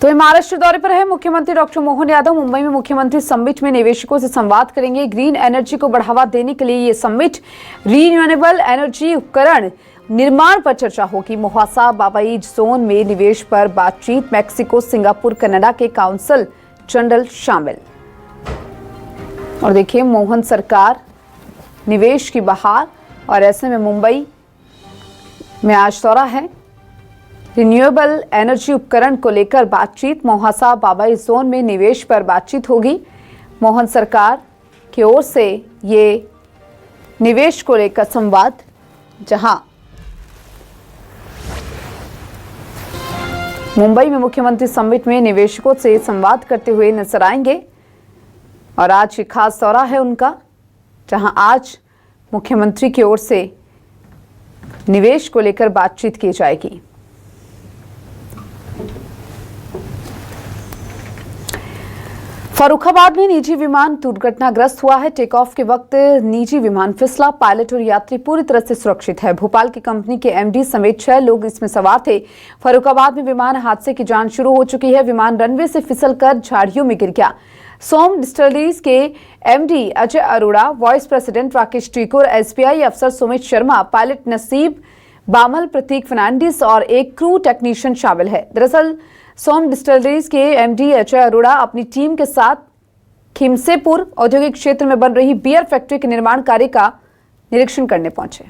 तो महाराष्ट्र दौरे पर है मुख्यमंत्री डॉक्टर मोहन यादव। मुंबई में मुख्यमंत्री समिट में निवेशकों से संवाद करेंगे। ग्रीन एनर्जी को बढ़ावा देने के लिए ये समिट रीन्यूएबल एनर्जी उपकरण निर्माण पर चर्चा होगी। मोहासा बाबाई जोन में निवेश पर बातचीत। मैक्सिको, सिंगापुर, कनाडा के काउंसिल जनरल शामिल। और देखिए, मोहन सरकार निवेश की बहार और ऐसे में मुंबई में आज दौरा है। रिन्यूएबल एनर्जी उपकरण को लेकर बातचीत। मोहासा बाबाई जोन में निवेश पर बातचीत होगी। मोहन सरकार की ओर से ये निवेश को लेकर संवाद, जहां मुंबई में मुख्यमंत्री समिट में निवेशकों से संवाद करते हुए नजर आएंगे। और आज एक खास दौरा है उनका, जहां आज मुख्यमंत्री की ओर से निवेश को लेकर बातचीत की जाएगी। फर्रुखाबाद में निजी विमान दुर्घटनाग्रस्त हुआ है। टेक ऑफ के वक्त निजी विमान फिसला। पायलट और यात्री पूरी तरह से सुरक्षित है। भोपाल की कंपनी के एमडी समेत 6 लोग इसमें सवार थे। फर्रुखाबाद में विमान हादसे की जांच शुरू हो चुकी है। विमान रनवे से फिसलकर झाड़ियों में गिर गया। सोम डिस्टिलरीज के MD Ajay Arora, vice president Rakesh Tikor, SBI अफसर सुमित शर्मा, पायलट नसीब बामल, प्रतीक फर्नांडिस और एक क्रू टेक्नीशियन शामिल है। दरअसल सोम डिस्टिलरीज के एमडी अजय अरोड़ा अपनी टीम के साथ खिमसेपुर औद्योगिक क्षेत्र में बन रही बियर फैक्ट्री के निर्माण कार्य का निरीक्षण करने पहुंचे।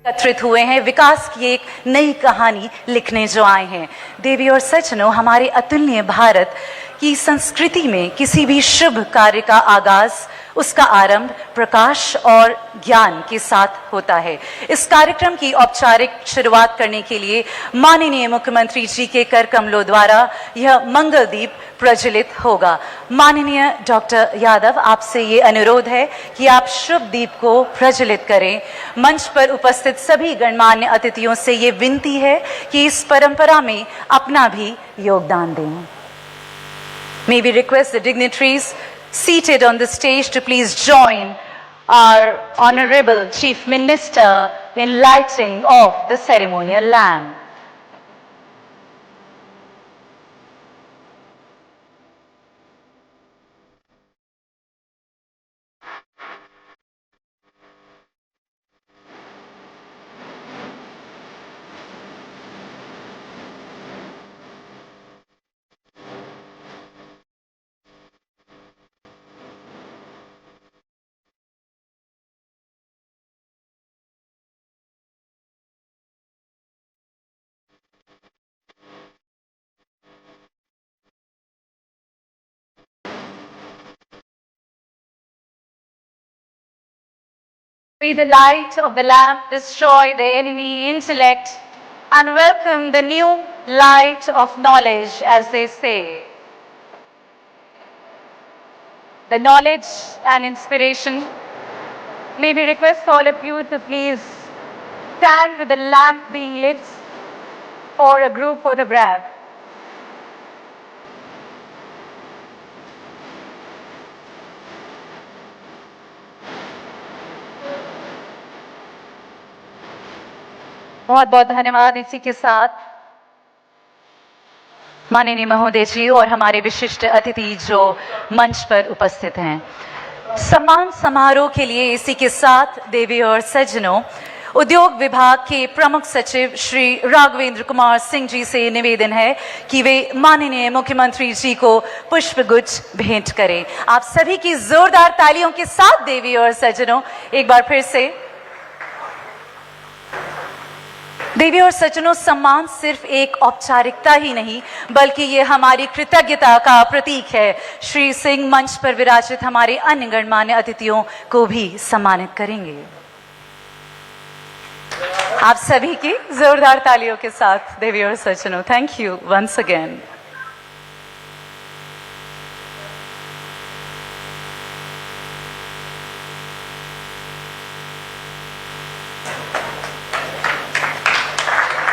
एकत्रित हुए हैं, विकास की एक नई कहानी लिखने जो आए हैं। देवी और सज्जनों, हमारे अतुल्य भारत की संस्कृति में किसी भी शुभ कार्य का आगाज, उसका आरंभ प्रकाश और ज्ञान के साथ होता है। इस कार्यक्रम की औपचारिक शुरुआत करने के लिए माननीय मुख्यमंत्री जी के कर कमलों द्वारा यह मंगल दीप प्रज्वलित होगा। माननीय डॉक्टर यादव, आपसे ये अनुरोध है कि आप शुभ दीप को प्रज्वलित करें। मंच पर उपस्थित सभी गणमान्य अतिथियों से ये विनती है कि इस परंपरा में अपना भी योगदान दें। May we request the dignitaries seated on the stage to please join our Honorable Chief Minister in lighting of the ceremonial lamp. May the light of the lamp destroy the enemy intellect and welcome the new light of knowledge, as they say. The knowledge and inspiration. May we request all of you to please stand with the lamp being lit for a group photograph. बहुत बहुत धन्यवाद। इसी के साथ माननीय महोदय जी और हमारे विशिष्ट अतिथि जो मंच पर उपस्थित हैं, सम्मान समारोह के लिए इसी के साथ देवी और सज्जनों, उद्योग विभाग के प्रमुख सचिव श्री राघवेंद्र कुमार सिंह जी से निवेदन है कि वे माननीय मुख्यमंत्री जी को पुष्पगुच्छ भेंट करें। आप सभी की जोरदार तालियों के साथ देवी और सज्जनों, एक बार फिर से। देवी और सज्जनों, सम्मान सिर्फ एक औपचारिकता ही नहीं बल्कि ये हमारी कृतज्ञता का प्रतीक है। श्री सिंह मंच पर विराजित हमारे अन्य गणमान्य अतिथियों को भी सम्मानित करेंगे। आप सभी की जोरदार तालियों के साथ देवी और सज्जनों, थैंक यू वंस अगेन।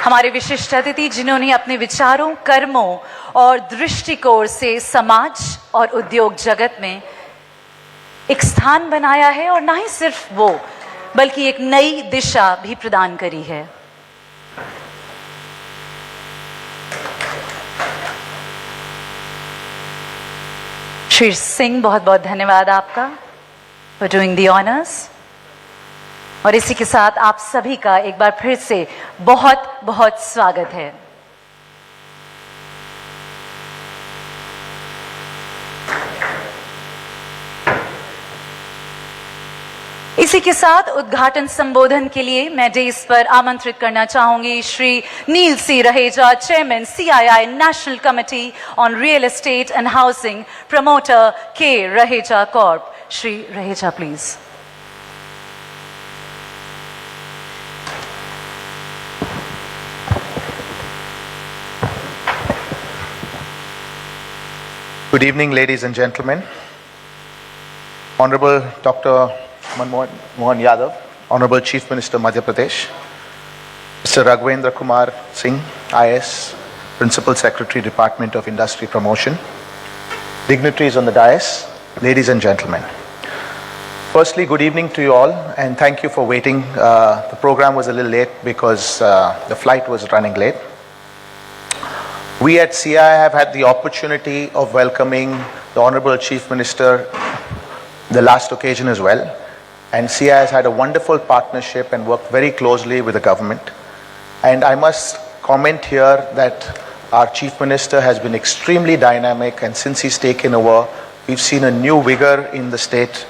हमारे विशिष्ट अतिथि जिन्होंने अपने विचारों, कर्मों और दृष्टिकोण से समाज और उद्योग जगत में एक स्थान बनाया है, और ना ही सिर्फ वो बल्कि एक नई दिशा भी प्रदान करी है। श्री सिंह, बहुत बहुत धन्यवाद आपका फॉर डूइंग द ऑनर्स। और इसी के साथ आप सभी का एक बार फिर से बहुत बहुत स्वागत है। इसी के साथ उद्घाटन संबोधन के लिए मैं डेस्क पर आमंत्रित करना चाहूंगी Shri Neel C Raheja, chairman CII national committee on real estate and housing, promoter K Raheja corp. Shri Raheja please. Good evening, ladies and gentlemen. Honorable Dr. Mohan Yadav, Honorable Chief Minister Madhya Pradesh, Mr. Raghvendra Kumar Singh, IS, Principal Secretary, Department of Industry Promotion, dignitaries on the dais, ladies and gentlemen. Firstly, good evening to you all, and thank you for waiting. The program was a little late because the flight was running late. We at CII have had the opportunity of welcoming the Honorable Chief Minister the last occasion as well. And CII has had a wonderful partnership and worked very closely with the government. And I must comment here that our Chief Minister has been extremely dynamic, and since he's taken over, we've seen a new vigor in the state,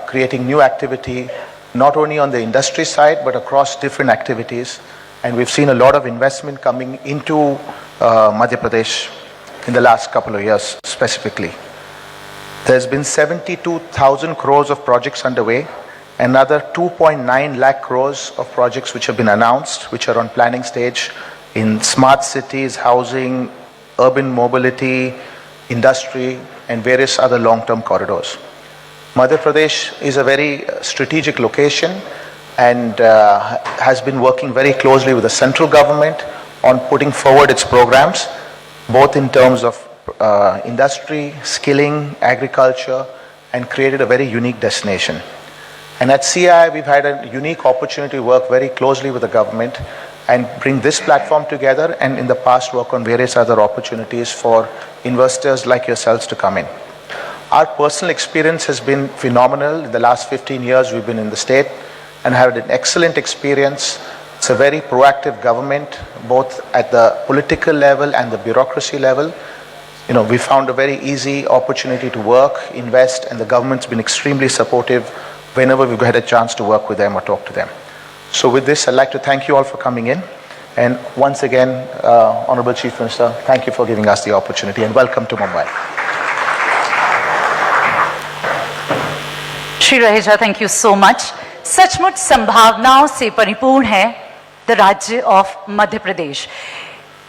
creating new activity, not only on the industry side, but across different activities. And we've seen a lot of investment coming into Madhya Pradesh in the last couple of years specifically. There's been 72,000 crores of projects underway, another 2.9 lakh crores of projects which have been announced, which are on planning stage in smart cities, housing, urban mobility, industry, and various other long-term corridors. Madhya Pradesh is a very strategic location and has been working very closely with the central government on putting forward its programs, both in terms of industry, skilling, agriculture, and created a very unique destination. And at CII, we've had a unique opportunity to work very closely with the government and bring this platform together, and in the past work on various other opportunities for investors like yourselves to come in. Our personal experience has been phenomenal. In the last 15 years, we've been in the state and had an excellent experience. It's a very proactive government, both at the political level and the bureaucracy level. You know, we found a very easy opportunity to work, invest, and the government's been extremely supportive whenever we've had a chance to work with them or talk to them. So with this, I'd like to thank you all for coming in. And once again, Honorable Chief Minister, thank you for giving us the opportunity, and welcome to Mumbai. Shri Raheja, thank you so much. सचमुच संभावनाओं से परिपूर्ण है the राज्य of Madhya Pradesh.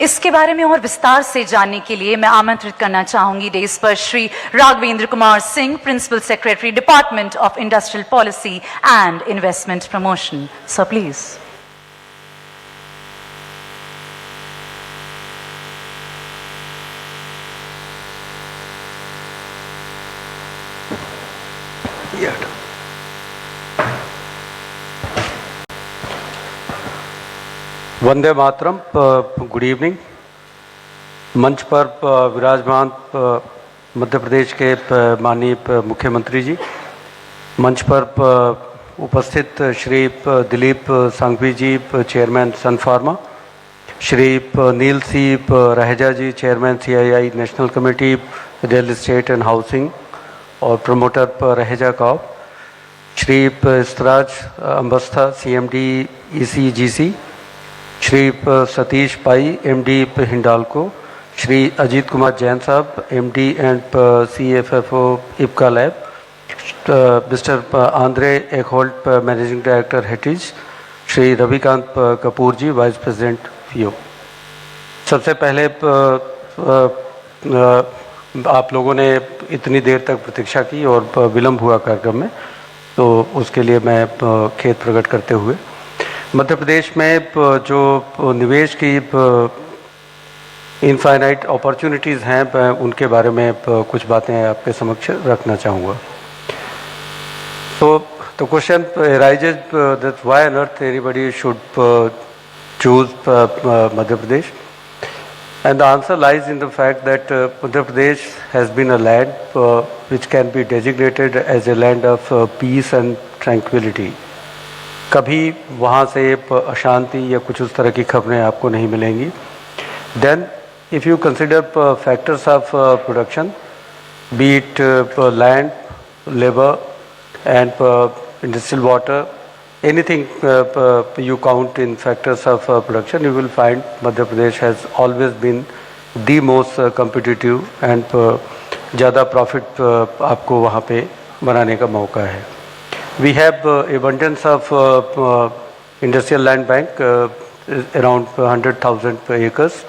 इसके बारे में और विस्तार से जानने के लिए मैं आमंत्रित करना चाहूंगी डेस्क पर Shri Raghavendra Kumar Singh, principal secretary, department of industrial policy and investment promotion. So please. Vande Mataram. Good evening. मंच पर विराजमान मध्य प्रदेश के माननीय मुख्यमंत्री जी, मंच पर उपस्थित Shri Dilip Sanghvi ji, chairman Sun Pharma, Shri Neel C Raheja ji, chairman CII national committee real estate and housing और promoter Raheja corp, Shri Istraj Ambastha CMD ECGC, Shri Satish Pai MD Hindalco, Shri Ajit Kumar Jain साहब MD and CFFO Ipca lab, mister Andre Eckholt managing director Hettich, Shri Ravikant Kapoor ji vice president FIO। सबसे पहले आप लोगों ने इतनी देर तक प्रतीक्षा की और विलम्ब हुआ कार्यक्रम में, तो उसके लिए मैं खेद प्रकट करते हुए मध्य प्रदेश में जो निवेश की इनफाइनाइट अपॉर्चुनिटीज़ हैं, मैं उनके बारे में कुछ बातें आपके समक्ष रखना चाहूँगा। So the question arises that why on earth anybody should choose Madhya Pradesh. And the answer lies in the fact that Madhya Pradesh has been a land which can be designated as a land of peace and tranquility. कभी वहाँ से अशांति या कुछ उस तरह की खबरें आपको नहीं मिलेंगी. Then if you consider factors of production, be it land, labor and industrial water, anything you count in factors of production, you will find Madhya Pradesh has always been the most competitive and ज़्यादा profit आपको वहाँ पे बनाने का मौका है. We have abundance of industrial land bank, around 100,000 acres.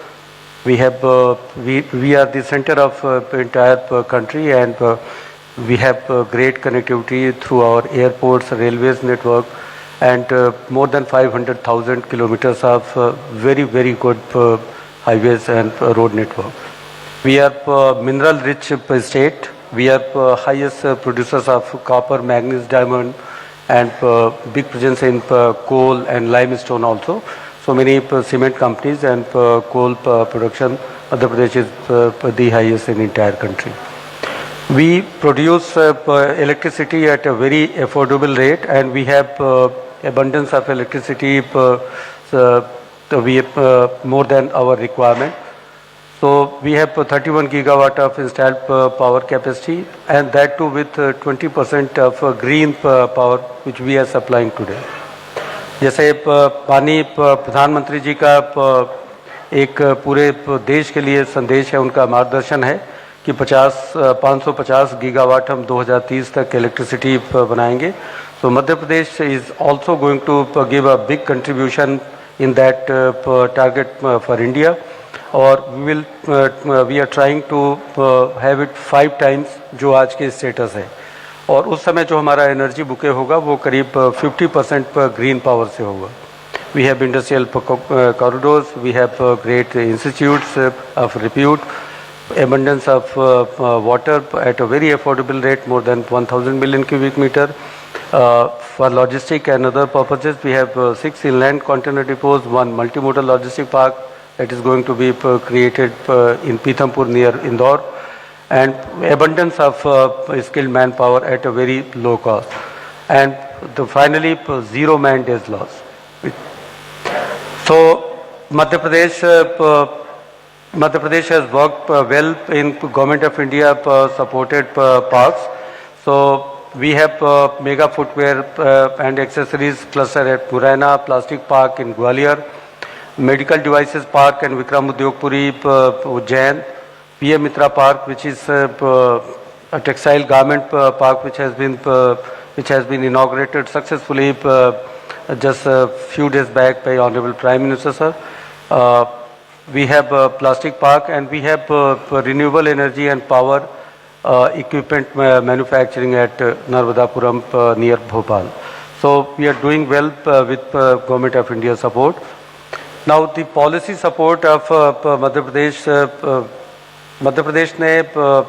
We have we are the center of entire country, and we have great connectivity through our airports, railways network, and more than 500,000 kilometers of very good highways and road network. We are mineral rich state. We are highest producers of copper, manganese, diamond, and big presence in coal and limestone also. So many cement companies and coal production, Madhya Pradesh is the highest in entire country. We produce electricity at a very affordable rate, and we have abundance of electricity, we have more than our requirement. So we have 31 gigawatt of installed power capacity, and that too with 20% of green power which we are supplying today. जैसे पानी प्रधानमंत्री जी का एक पूरे देश के लिए संदेश है, उनका मार्गदर्शन है कि 550 गीगावाट हम 2030 तक इलेक्ट्रिसिटी बनाएंगे. So Madhya Pradesh is also going to give a big contribution in that target for India, और we are trying to have it 5 times जो आज के स्टेटस है. और उस समय जो हमारा एनर्जी बुके होगा वो करीब 50% पर ग्रीन पावर से होगा. We have industrial corridors, we have great institutes of repute, abundance of water at a very affordable rate, more than 1,000 million cubic meter. For logistic and other purposes, we have 6 inland container depots, 1 multimodal logistic park that is going to be created in Pithampur near Indore, and abundance of skilled manpower at a very low cost. And finally, zero man days loss. So Madhya Pradesh has worked well in Government of India supported parks. So we have mega footwear and accessories cluster at Muraina, plastic park in Gwalior, medical devices park and Vikram Udyogpuri, Ujjain, PM Mitra Park, which is a textile garment park which has been inaugurated successfully just a few days back by Honorable Prime Minister, sir. We have a plastic park, and we have renewable energy and power equipment manufacturing at Narvadapuram near Bhopal. So we are doing well with Government of India support. Now the policy support of Madhya Pradesh ने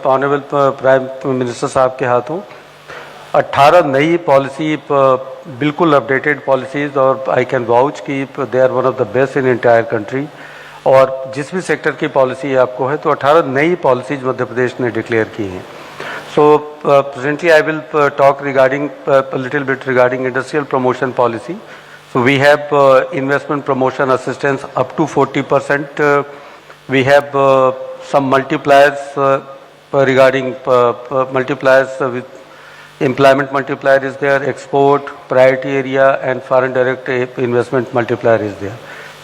honourable prime minister साहब के हाथों 18 नई policy, बिल्कुल updated policies, और आई can vouch कि they are one of the best in entire country. और जिस भी सेक्टर की पॉलिसी आपको है तो 18 नई पॉलिसीज मध्य प्रदेश ने डिक्लेयर की हैं. So presently I will talk regarding little bit regarding industrial promotion policy. So we have investment promotion assistance up to 40%. We have some multipliers regarding multipliers with employment multiplier is there, export, priority area, and foreign direct investment multiplier is there.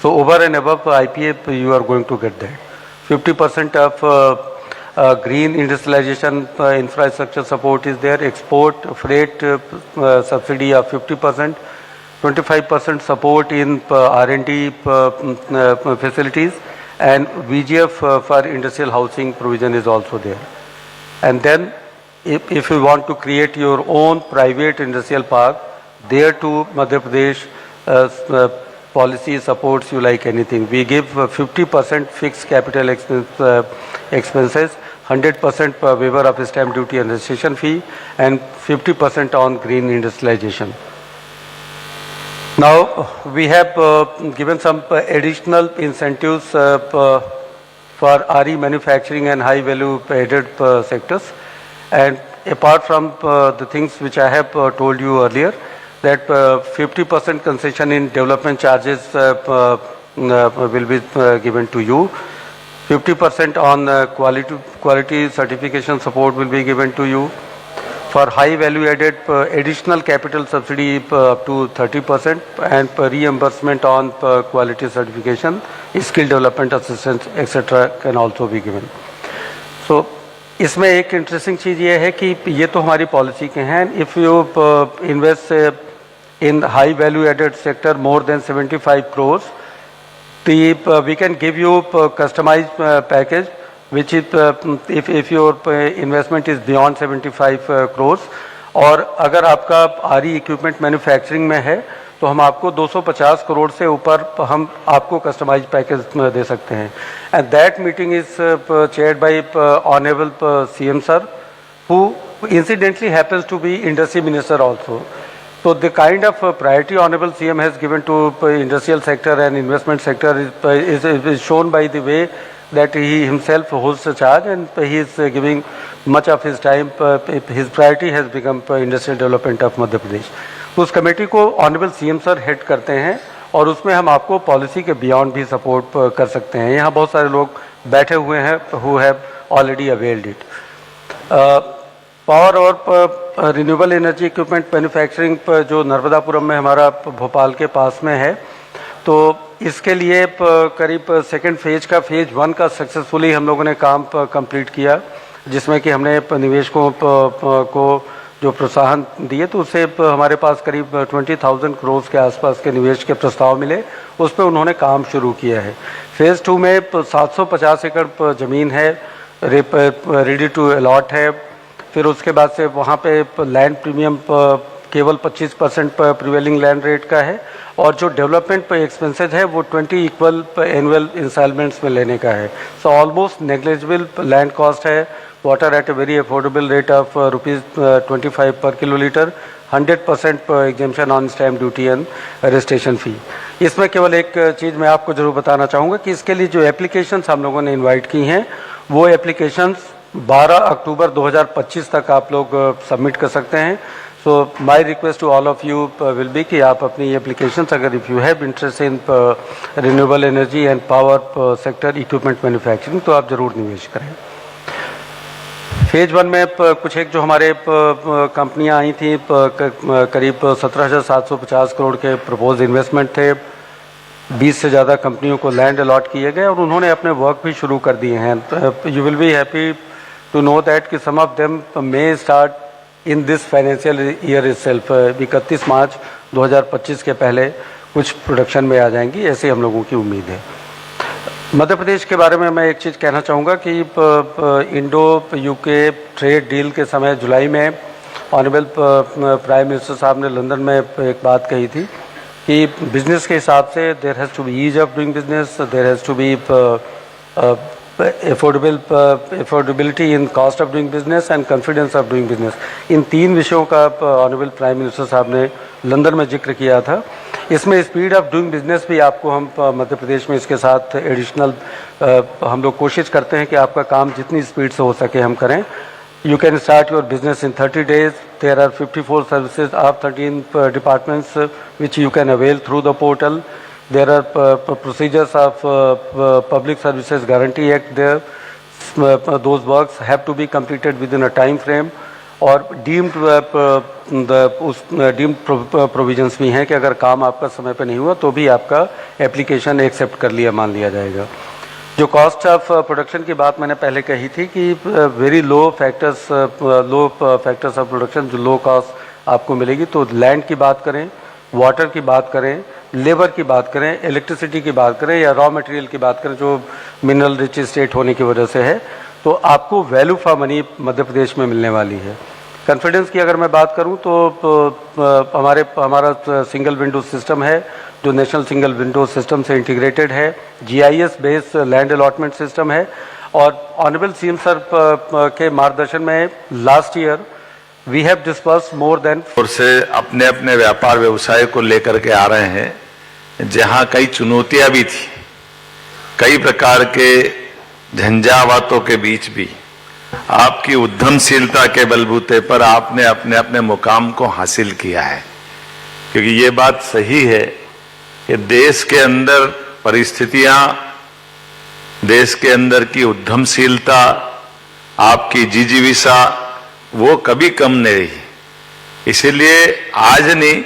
So over and above IPA, you are going to get that. 50% of green industrialization infrastructure support is there. Export, freight subsidy of 50%. 25% support in R&D facilities. And VGF for industrial housing provision is also there. And then if you want to create your own private industrial park, there too Madhya Pradesh policy supports you like anything. We give 50% fixed capital expenses, 100% waiver of stamp duty and registration fee, and 50% on green industrialization. Now we have given some additional incentives for RE manufacturing and high value added sectors. And apart from the things which I have told you earlier, that 50% concession in development charges will be given to you. 50% on quality certification support will be given to you. For high value added additional capital subsidy up to 30%, and reimbursement on quality certification, skill development assistance etc. can also be given. So इसमें एक interesting चीज़ ये है कि ये तो हमारी policy के हैं. If you invest in high value added sector more than 75 crores, we can give you customized package which is if your investment is beyond 75 crores. और अगर आपका RE इक्विपमेंट मैन्युफैक्चरिंग में है तो हम आपको 250 करोड़ से ऊपर हम आपको कस्टमाइज पैकेज दे सकते हैं. And that meeting is chaired by honourable CM sir, who incidentally happens to be industry minister also. So the kind of priority honorable CM has given to industrial sector and investment sector is shown by the way that he himself holds the charge, and he is giving much of his time. His priority has become industrial development of Madhya Pradesh. तो उस committee को honourable CM sir head करते हैं और उसमें हम आपको policy के बियॉन्ड भी सपोर्ट कर सकते हैं. यहाँ बहुत सारे लोग बैठे हुए हैं who have already availed it. Power और रिन्यूएबल एनर्जी इक्विपमेंट मैन्युफैक्चरिंग जो नर्मदापुरम में हमारा भोपाल के पास में है, तो इसके लिए करीब सेकेंड फेज का फेज 1 का सक्सेसफुली हम लोगों ने काम कंप्लीट किया, जिसमें कि हमने निवेशकों को जो प्रोत्साहन दिए तो उससे हमारे पास करीब 20,000 करोड़ के आसपास के निवेश के प्रस्ताव मिले. उस पर उन्होंने काम शुरू किया है. फेज़ 2 में 750 एकड़ ज़मीन है, रेडी टू अलॉट है. फिर उसके बाद से वहाँ पे लैंड प्रीमियम केवल 25% प्रिवेलिंग लैंड रेट का है, और जो डेवलपमेंट पे एक्सपेंसेस है वो 20 इक्वल एनुअल इंस्टॉलमेंट्स में लेने का है. So almost negligible land cost है. Water at a very affordable rate of ₹25 per kilolitre, 100% exemption on stamp duty and registration fee. इसमें केवल एक चीज़ मैं आपको ज़रूर बताना चाहूँगा कि इसके लिए जो एप्लीकेशंस हम लोगों ने इनवाइट की हैं वो एप्लीकेशंस 12 अक्टूबर 2025 तक आप लोग सबमिट कर सकते हैं. So my request to all of you will be कि आप अपनी एप्लीकेशंस, अगर if you have interest in renewable energy and power sector equipment manufacturing, तो आप ज़रूर निवेश करें. फेज 1 में कुछ एक जो हमारे कंपनियां आई थी, करीब 17,750 करोड़ के प्रपोज इन्वेस्टमेंट थे. 20 से ज़्यादा कंपनियों को लैंड अलॉट किए गए और उन्होंने अपने वर्क भी शुरू कर दिए हैं. You will be happy to know that कि some of them may start in this financial year itself. 31 मार्च 2025 के पहले कुछ प्रोडक्शन में आ जाएंगी, ऐसे हम लोगों की उम्मीद है. मध्य प्रदेश के बारे में मैं एक चीज़ कहना चाहूँगा कि इंडो यूके ट्रेड डील के समय जुलाई में ऑनरेबल प्राइम मिनिस्टर साहब ने लंदन में एक बात कही थी कि बिजनेस के हिसाब से there has to be ease of doing business, there has to be affordability in cost of doing business and confidence of doing business. इन 3 विषयों का ऑनरेबल प्राइम मिनिस्टर साहब ने लंदन में जिक्र किया था. इसमें स्पीड ऑफ डूइंग बिजनेस भी आपको हम मध्य प्रदेश में इसके साथ एडिशनल हम लोग कोशिश करते हैं कि आपका काम जितनी स्पीड से हो सके हम करें. You can start your business in 30 days. There are 54 services of 13 departments which you can avail through the portal. There are procedures of Public Services Guarantee Act there. Those works have to be completed within a time frame. और deemed provisions भी हैं कि अगर काम आपका समय पर नहीं हुआ तो भी आपका एप्लीकेशन एक्सेप्ट कर लिया, मान लिया जाएगा. जो कॉस्ट ऑफ प्रोडक्शन की बात मैंने पहले कही थी कि very low factors of production, जो लो कॉस्ट आपको मिलेगी. तो लैंड की बात करें, वाटर की बात करें, लेबर की बात करें, इलेक्ट्रिसिटी की बात करें या रॉ मटेरियल की बात करें जो मिनरल रिच स्टेट होने की वजह से है, तो आपको value for money Madhya Pradesh में मिलने वाली है. कॉन्फिडेंस की अगर मैं बात करूं तो हमारा सिंगल विंडो सिस्टम है जो नेशनल सिंगल विंडो सिस्टम से इंटीग्रेटेड है. GIS based land allotment system है. और ऑनरेबल CM सर के मार्गदर्शन में last year we have disperse more than से अपने अपने व्यापार व्यवसाय को लेकर के आ रहे हैं, जहां कई चुनौतियां भी थी. कई प्रकार के झंझावातों के बीच भी आपकी उद्यमशीलता के बलबूते पर आपने अपने अपने मुकाम को हासिल किया है। क्योंकि ये बात सही है कि देश के अंदर परिस्थितियां, देश के अंदर की उद्यमशीलता, आपकी जिजीविसा वो कभी कम नहीं रही। इसीलिए आज नहीं,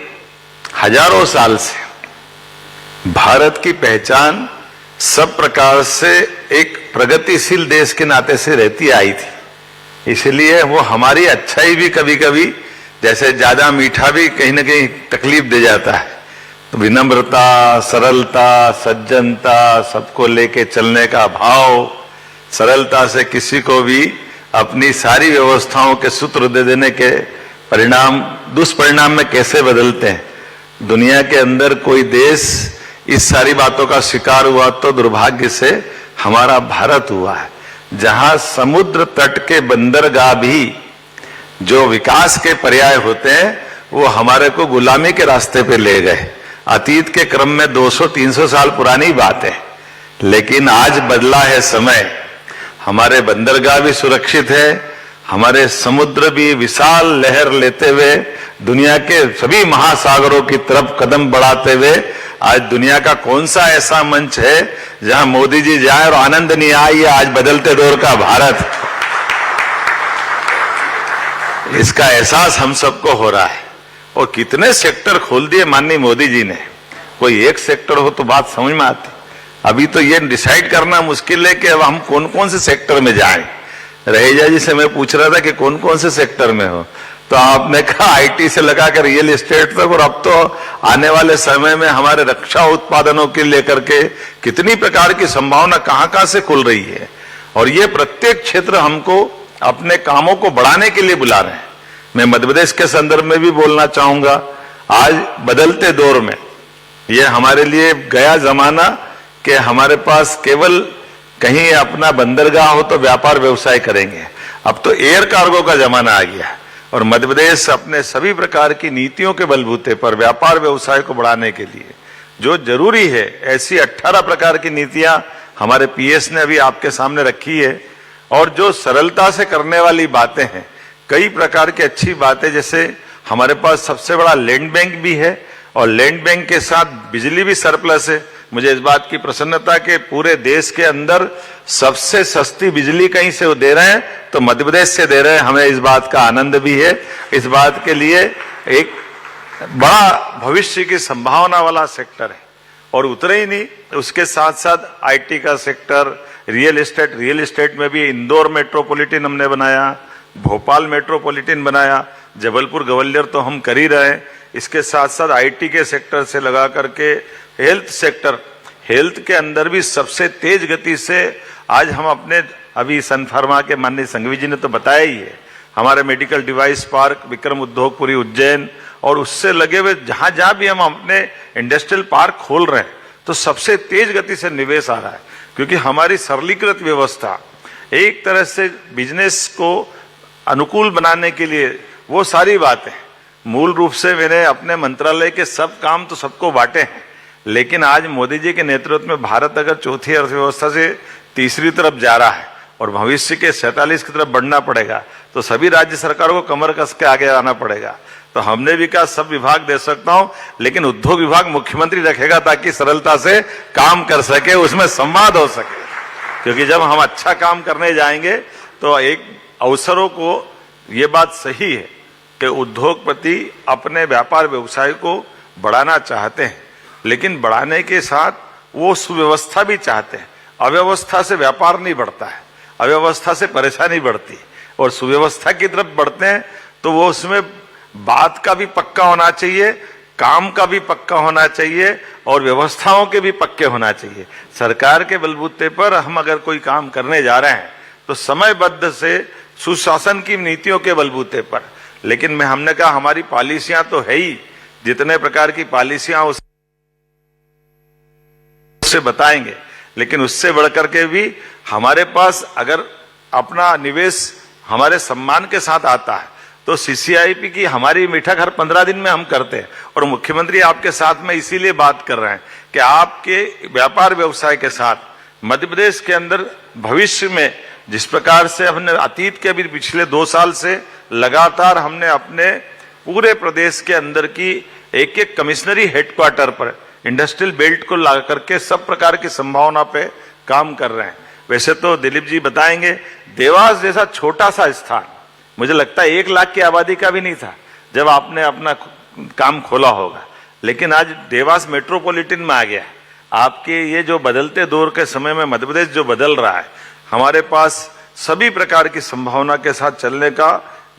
हजारों साल से भारत की पहचान सब प्रकार से एक प्रगतिशील देश के नाते से रहती आई थी। इसलिए वो हमारी अच्छाई भी कभी कभी, जैसे ज्यादा मीठा भी कहीं ना कहीं तकलीफ दे जाता है, तो विनम्रता, सरलता, सज्जनता, सबको लेके चलने का भाव, सरलता से किसी को भी अपनी सारी व्यवस्थाओं के सूत्र दे देने के परिणाम दुष्परिणाम में कैसे बदलते हैं। दुनिया के अंदर कोई देश इस सारी बातों का शिकार हुआ तो दुर्भाग्य से हमारा भारत हुआ है, जहां समुद्र तट के बंदरगाह भी जो विकास के पर्याय होते हैं वो हमारे को गुलामी के रास्ते पे ले गए। अतीत के क्रम में 200-300 साल पुरानी बात है, लेकिन आज बदला है समय। हमारे बंदरगाह भी सुरक्षित है, हमारे समुद्र भी विशाल लहर लेते हुए दुनिया के सभी महासागरों की तरफ कदम बढ़ाते हुए, आज दुनिया का कौन सा ऐसा मंच है जहां मोदी जी जाए और आनंद नहीं आए। ये आज बदलते दौर का भारत, इसका एहसास हम सबको हो रहा है। और कितने सेक्टर खोल दिए माननीय मोदी जी ने। कोई एक सेक्टर हो तो बात समझ में आती, अभी तो ये डिसाइड करना मुश्किल है कि अब हम कौन कौन से सेक्टर में जाएं। रहेजा जी से मैं पूछ रहा था कि कौन कौन से सेक्टर में हो, तो आपने कहा आईटी से लगा कर रियल एस्टेट तक, और अब तो आने वाले समय में हमारे रक्षा उत्पादनों के लेकर के कितनी प्रकार की संभावना कहां कहां से खुल रही है। और ये प्रत्येक क्षेत्र हमको अपने कामों को बढ़ाने के लिए बुला रहे हैं। मैं मध्य प्रदेश के संदर्भ में भी बोलना चाहूंगा, आज बदलते दौर में ये हमारे लिए गया जमाना कि हमारे पास केवल कहीं अपना बंदरगाह हो तो व्यापार व्यवसाय करेंगे। अब तो एयर कार्गो का जमाना आ गया है, और मध्य प्रदेश अपने सभी प्रकार की नीतियों के बलबूते पर व्यापार व्यवसाय को बढ़ाने के लिए जो जरूरी है, ऐसी 18 प्रकार की नीतियां हमारे पीएस ने अभी आपके सामने रखी है। और जो सरलता से करने वाली बातें हैं, कई प्रकार की अच्छी बातें, जैसे हमारे पास सबसे बड़ा लैंड बैंक भी है, और लैंड बैंक के साथ बिजली भी सरप्लस है। मुझे इस बात की प्रसन्नता कि पूरे देश के अंदर सबसे सस्ती बिजली कहीं से वो दे रहे हैं तो मध्य प्रदेश से दे रहे हैं। हमें इस बात का आनंद भी है। इस बात के लिए एक बड़ा भविष्य की संभावना वाला सेक्टर है। और उतरे ही नहीं, उसके साथ साथ आईटी का सेक्टर, रियल एस्टेट में भी इंदौर मेट्रोपॉलिटन हमने बनाया, भोपाल मेट्रोपॉलिटन बनाया, जबलपुर ग्वालियर तो हम कर ही रहे हैं। इसके साथ साथ आईटी के सेक्टर से लगा करके हेल्थ सेक्टर, हेल्थ के अंदर भी सबसे तेज गति से आज हम अपने, अभी सन फार्मा के माननीय संघवी जी ने तो बताया ही है, हमारे medical device park Vikram Udyogpuri Ujjain, और उससे लगे हुए जहां जहां भी हम अपने इंडस्ट्रियल पार्क खोल रहे हैं तो सबसे तेज गति से निवेश आ रहा है। क्योंकि हमारी सरलीकृत व्यवस्था एक तरह से बिजनेस को अनुकूल बनाने के लिए, वो सारी बातें मूल रूप से मैंने अपने मंत्रालय के सब काम तो सबको बांटे हैं, लेकिन आज मोदी जी के नेतृत्व में भारत अगर चौथी अर्थव्यवस्था से तीसरी तरफ जा रहा है और भविष्य के 47 की तरफ बढ़ना पड़ेगा, तो सभी राज्य सरकारों को कमर कस के आगे आना पड़ेगा। तो हमने भी कहा सब विभाग दे सकता हूं, लेकिन उद्योग विभाग मुख्यमंत्री रखेगा ताकि सरलता से काम कर सके, उसमें संवाद हो सके। क्योंकि जब हम अच्छा काम करने जाएंगे तो एक अवसरों को, ये बात सही है कि उद्योगपति अपने व्यापार व्यवसाय को बढ़ाना चाहते हैं, लेकिन बढ़ाने के साथ वो सुव्यवस्था भी चाहते हैं। अव्यवस्था से व्यापार नहीं बढ़ता है, अव्यवस्था से परेशानी बढ़ती, और सुव्यवस्था की तरफ बढ़ते हैं तो वो उसमें बात का भी पक्का होना चाहिए, काम का भी पक्का होना चाहिए, और व्यवस्थाओं के भी पक्के होना चाहिए। सरकार के बलबूते पर हम अगर कोई काम करने जा रहे हैं तो समयबद्ध से सुशासन की नीतियों के बलबूते पर। लेकिन हमने कहा हमारी पॉलिसियां तो है ही, जितने प्रकार की पॉलिसियां उससे बताएंगे, लेकिन उससे बढ़कर के भी हमारे पास अगर अपना निवेश हमारे सम्मान के साथ आता है तो सीसीआईपी की हमारी मीठा घर 15 दिन में हम करते हैं। और मुख्यमंत्री आपके साथ में इसीलिए बात कर रहे हैं कि आपके व्यापार व्यवसाय के साथ मध्य प्रदेश के अंदर भविष्य में जिस प्रकार से हमने अतीत के भी पिछले 2 साल से लगातार हमने अपने पूरे प्रदेश के अंदर की एक एक कमिश्नरी हेडक्वार्टर पर इंडस्ट्रियल बेल्ट को ला करके सब प्रकार की संभावना पे काम कर रहे हैं। वैसे तो दिलीप जी बताएंगे, देवास जैसा छोटा सा स्थान मुझे लगता है 1 लाख की आबादी का भी नहीं था जब आपने अपना काम खोला होगा, लेकिन आज देवास मेट्रोपॉलिटन में आ गया है। आपके ये जो बदलते दौर के समय में मध्य प्रदेश जो बदल रहा है, हमारे पास सभी प्रकार की संभावना के साथ चलने का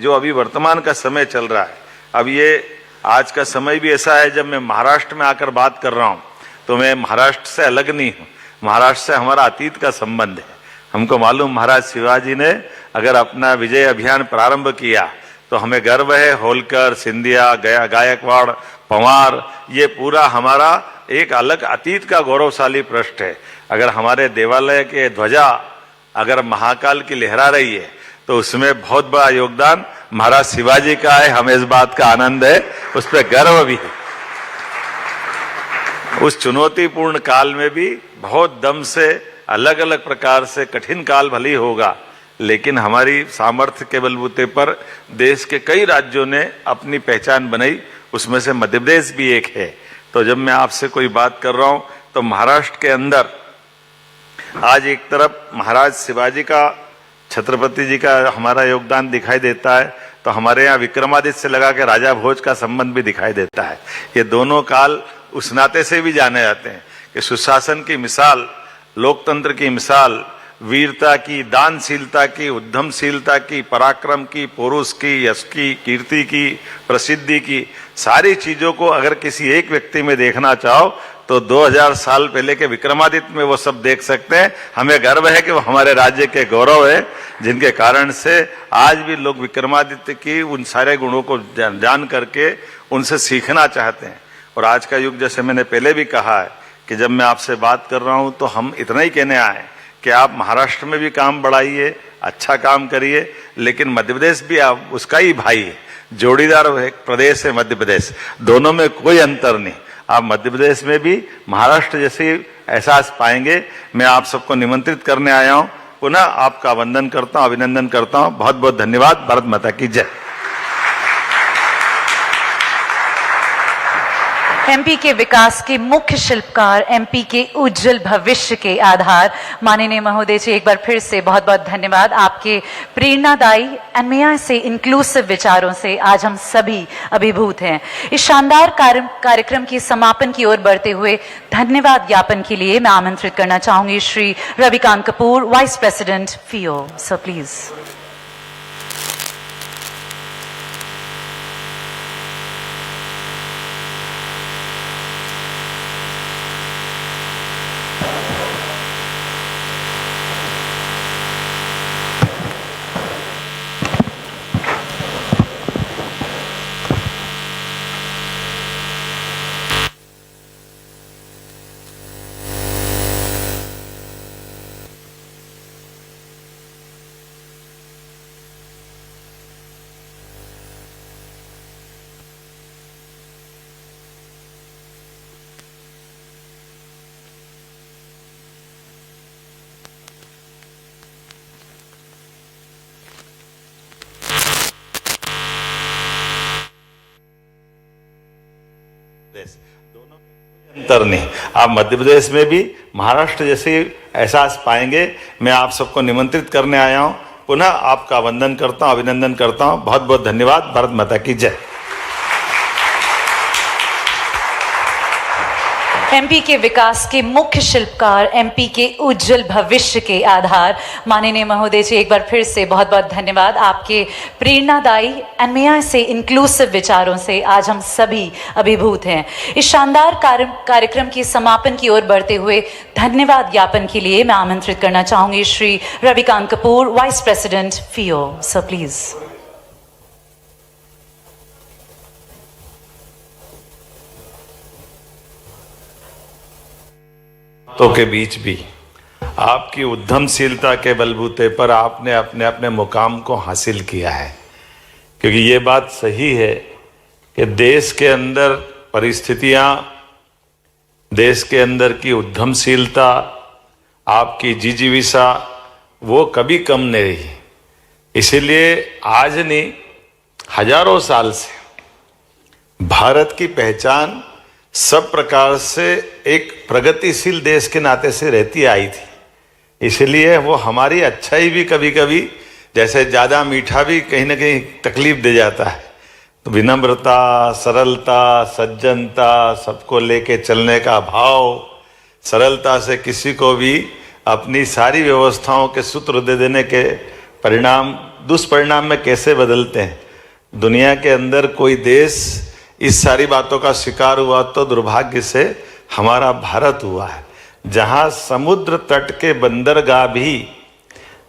जो अभी वर्तमान का समय चल रहा है। अब ये आज का समय भी ऐसा है, जब मैं महाराष्ट्र में आकर बात कर रहा हूं तो मैं महाराष्ट्र से अलग नहीं हूं। महाराष्ट्र से हमारा अतीत का संबंध है। हमको मालूम महाराज शिवाजी ने अगर अपना विजय अभियान प्रारंभ किया तो हमें गर्व है। होलकर, सिंधिया, गायकवाड़, पंवार, ये पूरा हमारा एक अलग अतीत का गौरवशाली पृष्ठ है। अगर हमारे देवालय के ध्वजा अगर महाकाल की लहरा रही है तो उसमें बहुत बड़ा योगदान महाराज शिवाजी का है। हमें इस बात का आनंद है, उस पर गर्व भी है। उस चुनौतीपूर्ण काल में भी बहुत दम से, अलग अलग प्रकार से, कठिन काल भले ही होगा, लेकिन हमारी सामर्थ्य के बलबूते पर देश के कई राज्यों ने अपनी पहचान बनाई, उसमें से मध्य प्रदेश भी एक है। तो जब मैं आपसे कोई बात कर रहा हूं तो महाराष्ट्र के अंदर आज एक तरफ महाराज शिवाजी का, छत्रपति जी का हमारा योगदान दिखाई देता है, तो हमारे यहाँ विक्रमादित्य से लगा के राजा भोज का संबंध भी दिखाई देता है। ये दोनों काल उस नाते से भी जाने जाते हैं कि सुशासन की मिसाल, लोकतंत्र की मिसाल, वीरता की, दानशीलता की, उद्यमशीलता की, पराक्रम की, पुरुष की, यश की, कीर्ति की, प्रसिद्धि की, सारी चीजों को अगर किसी एक व्यक्ति में देखना चाहो तो 2000 साल पहले के विक्रमादित्य में वो सब देख सकते हैं। हमें गर्व है कि वो हमारे राज्य के गौरव है, जिनके कारण से आज भी लोग विक्रमादित्य की उन सारे गुणों को जान करके उनसे सीखना चाहते हैं। और आज का युग, जैसे मैंने पहले भी कहा है कि जब मैं आपसे बात कर रहा हूं तो हम इतना ही कहने आए कि आप महाराष्ट्र में भी काम बढ़ाइए, अच्छा काम करिए, लेकिन मध्य प्रदेश भी आप उसका ही भाई है, जोड़ीदार प्रदेश है मध्य प्रदेश, दोनों में कोई अंतर नहीं। आप मध्य प्रदेश में भी महाराष्ट्र जैसे एहसास पाएंगे। मैं आप सबको निमंत्रित करने आया हूं। पुनः आपका वंदन करता हूं, अभिनंदन करता हूं। बहुत बहुत धन्यवाद। भारत माता की जय। एमपी के विकास के मुख्य शिल्पकार, एमपी के उज्जवल भविष्य के आधार, माननीय महोदय जी, एक बार फिर से बहुत बहुत धन्यवाद। आपके प्रेरणादायी अन्मया से इंक्लूसिव विचारों से आज हम सभी अभिभूत हैं। इस शानदार कार्यक्रम के समापन की ओर बढ़ते हुए धन्यवाद ज्ञापन के लिए मैं आमंत्रित करना चाहूंगी Shri Ravikant Kapoor, vice president FIEO. Sir please. दोनों में अंतर नहीं। आप मध्य प्रदेश में भी महाराष्ट्र जैसे एहसास पाएंगे। मैं आप सबको निमंत्रित करने आया हूं। पुनः आपका वंदन करता हूं, अभिनंदन करता हूं। बहुत बहुत धन्यवाद। भारत माता की जय। एमपी के विकास के मुख्य शिल्पकार, एमपी के उज्जवल भविष्य के आधार, माननीय महोदय जी, एक बार फिर से बहुत बहुत धन्यवाद। आपके प्रेरणादायी अन्मया से इंक्लूसिव विचारों से आज हम सभी अभिभूत हैं। इस शानदार कार्यक्रम के समापन की ओर बढ़ते हुए धन्यवाद ज्ञापन के लिए मैं आमंत्रित करना चाहूंगी Shri Ravikant Kapoor, vice president FIEO. Sir please. तो के बीच भी आपकी उद्यमशीलता के बलबूते पर आपने अपने अपने मुकाम को हासिल किया है। क्योंकि ये बात सही है कि देश के अंदर परिस्थितियां, देश के अंदर की उद्यमशीलता आपकी जिजीविका वो कभी कम नहीं रही। इसीलिए आज नहीं, हजारों साल से भारत की पहचान सब प्रकार से एक प्रगतिशील देश के नाते से रहती आई थी। इसलिए वो हमारी अच्छाई भी कभी कभी, जैसे ज़्यादा मीठा भी कहीं ना कहीं तकलीफ दे जाता है, तो विनम्रता, सरलता, सज्जनता, सबको लेके चलने का भाव, सरलता से किसी को भी अपनी सारी व्यवस्थाओं के सूत्र दे देने के परिणाम दुष्परिणाम में कैसे बदलते हैं। दुनिया के अंदर कोई देश इस सारी बातों का शिकार हुआ तो दुर्भाग्य से हमारा भारत हुआ है, जहां समुद्र तट के बंदरगाह भी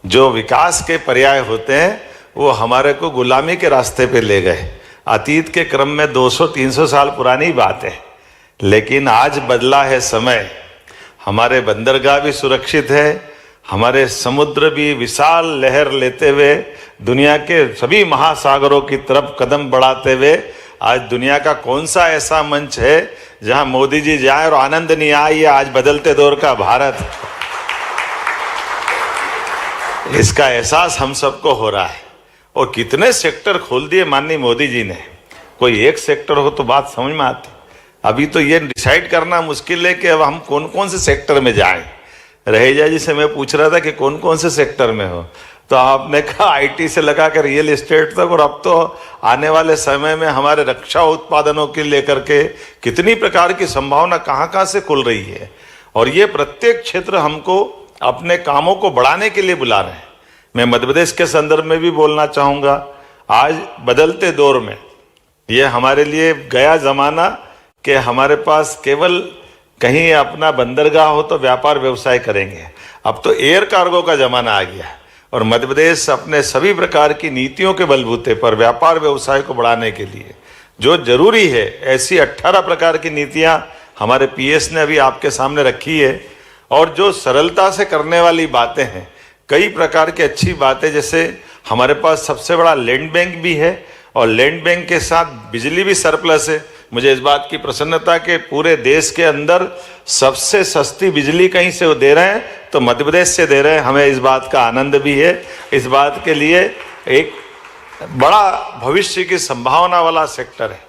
जो विकास के पर्याय होते हैं वो हमारे को गुलामी के रास्ते पे ले गए। अतीत के क्रम में 200-300 साल पुरानी बात है, लेकिन आज बदला है समय। हमारे बंदरगाह भी सुरक्षित है, हमारे समुद्र भी विशाल लहर लेते हुए दुनिया के सभी महासागरों की तरफ कदम बढ़ाते हुए, आज दुनिया का कौन सा ऐसा मंच है जहां मोदी जी जाए और आनंद नहीं आए। ये आज बदलते दौर का भारत, इसका एहसास हम सबको हो रहा है। और कितने सेक्टर खोल दिए माननीय मोदी जी ने। कोई एक सेक्टर हो तो बात समझ में आती, अभी तो ये डिसाइड करना मुश्किल है कि अब हम कौन कौन से सेक्टर में जाएं। रहेजा जी से मैं पूछ रहा था कि कौन कौन से सेक्टर में हो, तो आपने कहा आईटी से लगा कर रियल एस्टेट तक, और अब तो आने वाले समय में हमारे रक्षा उत्पादनों के लेकर के कितनी प्रकार की संभावना कहाँ कहाँ से खुल रही है। और ये प्रत्येक क्षेत्र हमको अपने कामों को बढ़ाने के लिए बुला रहे हैं। मैं मध्य प्रदेश के संदर्भ में भी बोलना चाहूँगा, आज बदलते दौर में ये हमारे लिए गया जमाना कि हमारे पास केवल कहीं अपना बंदरगाह हो तो व्यापार व्यवसाय करेंगे। अब तो एयर कार्गो का जमाना आ गया है, और मध्य प्रदेश अपने सभी प्रकार की नीतियों के बलबूते पर व्यापार व्यवसाय को बढ़ाने के लिए जो जरूरी है, ऐसी 18 प्रकार की नीतियां हमारे पीएस ने अभी आपके सामने रखी है। और जो सरलता से करने वाली बातें हैं, कई प्रकार की अच्छी बातें, जैसे हमारे पास सबसे बड़ा लैंड बैंक भी है, और लैंड बैंक के साथ बिजली भी सरप्लस है। मुझे इस बात की प्रसन्नता कि पूरे देश के अंदर सबसे सस्ती बिजली कहीं से वो दे रहे हैं तो मध्य प्रदेश से दे रहे हैं। हमें इस बात का आनंद भी है। इस बात के लिए एक बड़ा भविष्य की संभावना वाला सेक्टर है।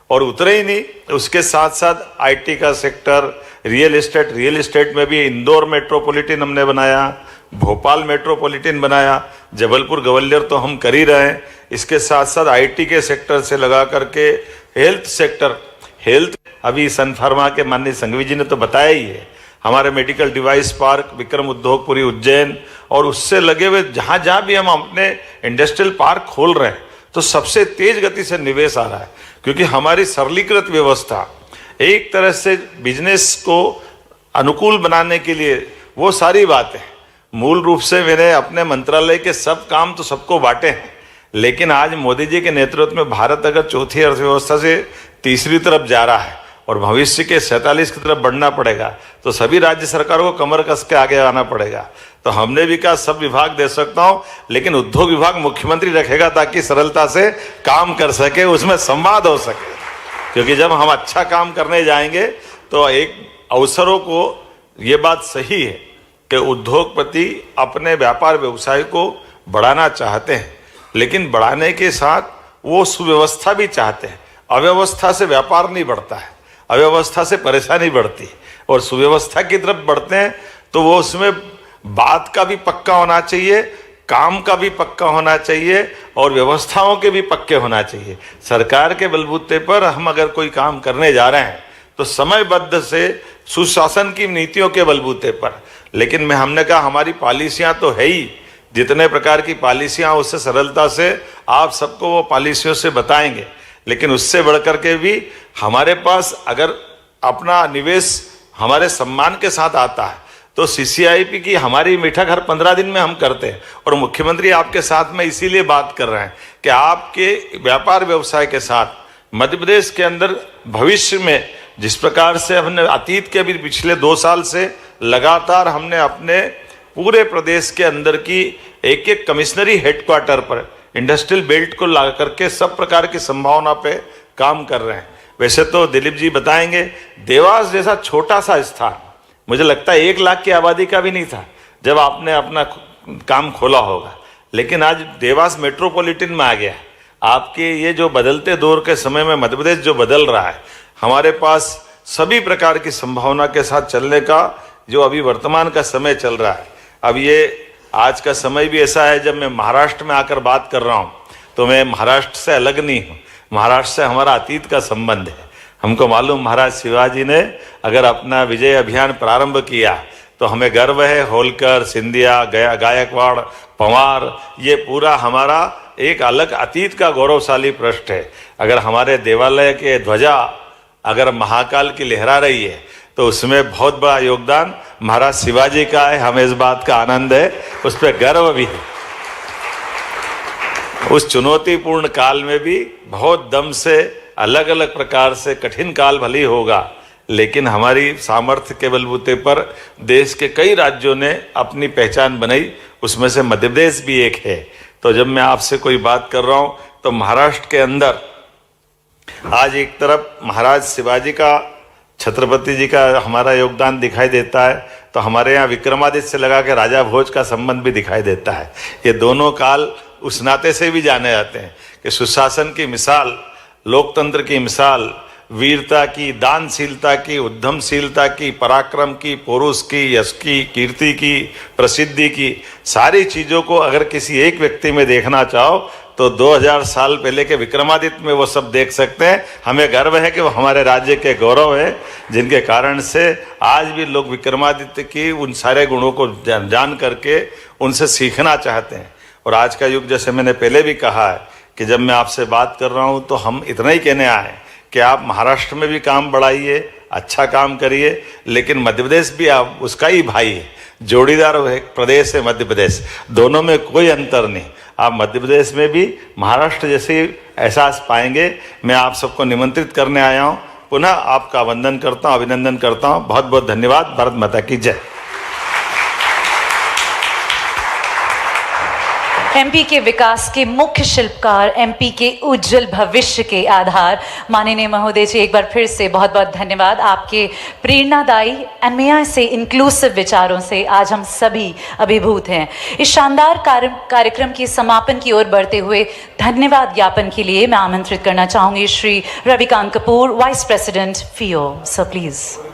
और उतरे ही नहीं, उसके साथ साथ आईटी का सेक्टर, रियल एस्टेट में भी इंदौर मेट्रोपॉलिटन हमने बनाया, भोपाल मेट्रोपॉलिटन बनाया, जबलपुर ग्वालियर तो हम कर ही रहे हैं। इसके साथ साथ आईटी के सेक्टर से लगा करके हेल्थ सेक्टर, हेल्थ अभी सन फार्मा के माननीय संघवी जी ने तो बताया ही है। हमारे medical device park Vikram Udyogpuri Ujjain, और उससे लगे हुए जहाँ जहाँ भी हम अपने इंडस्ट्रियल पार्क खोल रहे हैं तो सबसे तेज गति से निवेश आ रहा है, क्योंकि हमारी सरलीकृत व्यवस्था एक तरह से बिजनेस को अनुकूल बनाने के लिए वो सारी बातें, मूल रूप से मैंने अपने मंत्रालय के सब काम तो सबको बांटे हैं, लेकिन आज मोदी जी के नेतृत्व में भारत अगर चौथी अर्थव्यवस्था से तीसरी तरफ जा रहा है और भविष्य के 47 की तरफ बढ़ना पड़ेगा, तो सभी राज्य सरकारों को कमर कस के आगे आना पड़ेगा। तो हमने भी कहा सब विभाग दे सकता हूं, लेकिन उद्योग विभाग मुख्यमंत्री रखेगा ताकि सरलता से काम कर सके, उसमें संवाद हो सके। क्योंकि जब हम अच्छा काम करने जाएंगे तो एक अवसरों को, ये बात सही है कि उद्योगपति अपने व्यापार व्यवसाय को बढ़ाना चाहते हैं, लेकिन बढ़ाने के साथ वो सुव्यवस्था भी चाहते हैं। अव्यवस्था से व्यापार नहीं बढ़ता है, अव्यवस्था से परेशानी बढ़ती है, और सुव्यवस्था की तरफ बढ़ते हैं तो वो उसमें बात का भी पक्का होना चाहिए, काम का भी पक्का होना चाहिए, और व्यवस्थाओं के भी पक्के होना चाहिए। सरकार के बलबूते पर हम अगर कोई काम करने जा रहे हैं तो समयबद्ध से सुशासन की नीतियों के बलबूते पर। लेकिन हमने कहा हमारी पॉलिसियां तो है ही, जितने प्रकार की पॉलिसियां उससे सरलता से आप सबको वो पॉलिसियों से बताएंगे, लेकिन उससे बढ़कर के भी हमारे पास अगर अपना निवेश हमारे सम्मान के साथ आता है तो सीसीआईपी की हमारी मीठा घर 15 दिन में हम करते हैं। और मुख्यमंत्री आपके साथ में इसीलिए बात कर रहे हैं कि आपके व्यापार व्यवसाय के साथ मध्य प्रदेश के अंदर भविष्य में जिस प्रकार से हमने अतीत के भी पिछले 2 साल से लगातार हमने अपने पूरे प्रदेश के अंदर की एक एक कमिश्नरी हेडक्वार्टर पर इंडस्ट्रियल बेल्ट को ला करके सब प्रकार की संभावना पे काम कर रहे हैं। वैसे तो दिलीप जी बताएंगे, देवास जैसा छोटा सा स्थान मुझे लगता है 1 लाख की आबादी का भी नहीं था जब आपने अपना काम खोला होगा, लेकिन आज देवास मेट्रोपॉलिटन में आ गया। आपके ये जो बदलते दौर के समय में मध्य प्रदेश जो बदल रहा है, हमारे पास सभी प्रकार की संभावना के साथ चलने का जो अभी वर्तमान का समय चल रहा है। अब ये आज का समय भी ऐसा है, जब मैं महाराष्ट्र में आकर बात कर रहा हूँ तो मैं महाराष्ट्र से अलग नहीं हूँ। महाराष्ट्र से हमारा अतीत का संबंध है। हमको मालूम महाराज शिवाजी ने अगर अपना विजय अभियान प्रारंभ किया तो हमें गर्व है। होलकर, सिंधिया, गायकवाड़, पंवार, ये पूरा हमारा एक अलग अतीत का गौरवशाली पृष्ठ है। अगर हमारे देवालय के ध्वजा अगर महाकाल की लहरा रही है तो उसमें बहुत बड़ा योगदान महाराज शिवाजी का है। हमें इस बात का आनंद है, उस पर गर्व भी है। उस चुनौतीपूर्ण काल में भी बहुत दम से, अलग अलग प्रकार से, कठिन काल भले होगा, लेकिन हमारी सामर्थ्य के बलबूते पर देश के कई राज्यों ने अपनी पहचान बनाई, उसमें से मध्य प्रदेश भी एक है। तो जब मैं आपसे कोई बात कर रहा हूं तो महाराष्ट्र के अंदर आज एक तरफ महाराज शिवाजी का, छत्रपति जी का हमारा योगदान दिखाई देता है, तो हमारे यहाँ विक्रमादित्य से लगा के राजा भोज का संबंध भी दिखाई देता है। ये दोनों काल उस नाते से भी जाने जाते हैं कि सुशासन की मिसाल, लोकतंत्र की मिसाल, वीरता की, दानशीलता की, उद्यमशीलता की, पराक्रम की, पुरुष की, यश की, कीर्ति की, प्रसिद्धि की, सारी चीज़ों को अगर किसी एक व्यक्ति में देखना चाहो तो 2000 साल पहले के विक्रमादित्य में वो सब देख सकते हैं। हमें गर्व है कि वो हमारे राज्य के गौरव है, जिनके कारण से आज भी लोग विक्रमादित्य की उन सारे गुणों को जान करके उनसे सीखना चाहते हैं। और आज का युग, जैसे मैंने पहले भी कहा है कि जब मैं आपसे बात कर रहा हूँ तो हम इतना ही कहने आए कि आप महाराष्ट्र में भी काम बढ़ाइए, अच्छा काम करिए, लेकिन मध्य प्रदेश भी आप उसका ही भाई है, जोड़ीदार प्रदेश है मध्य प्रदेश, दोनों में कोई अंतर नहीं। आप मध्य प्रदेश में भी महाराष्ट्र जैसे एहसास पाएंगे। मैं आप सबको निमंत्रित करने आया हूँ। पुनः आपका वंदन करता हूँ, अभिनंदन करता हूँ। बहुत बहुत धन्यवाद। भारत माता की जय। एमपी के विकास के मुख्य शिल्पकार, एमपी के उज्जवल भविष्य के आधार, माननीय महोदय जी, एक बार फिर से बहुत बहुत धन्यवाद। आपके प्रेरणादायी अन्मया से इंक्लूसिव विचारों से आज हम सभी अभिभूत हैं। इस शानदार कार्यक्रम के समापन की ओर बढ़ते हुए धन्यवाद ज्ञापन के लिए मैं आमंत्रित करना चाहूँगी Shri Ravikant Kapoor, vice president FIO। So please.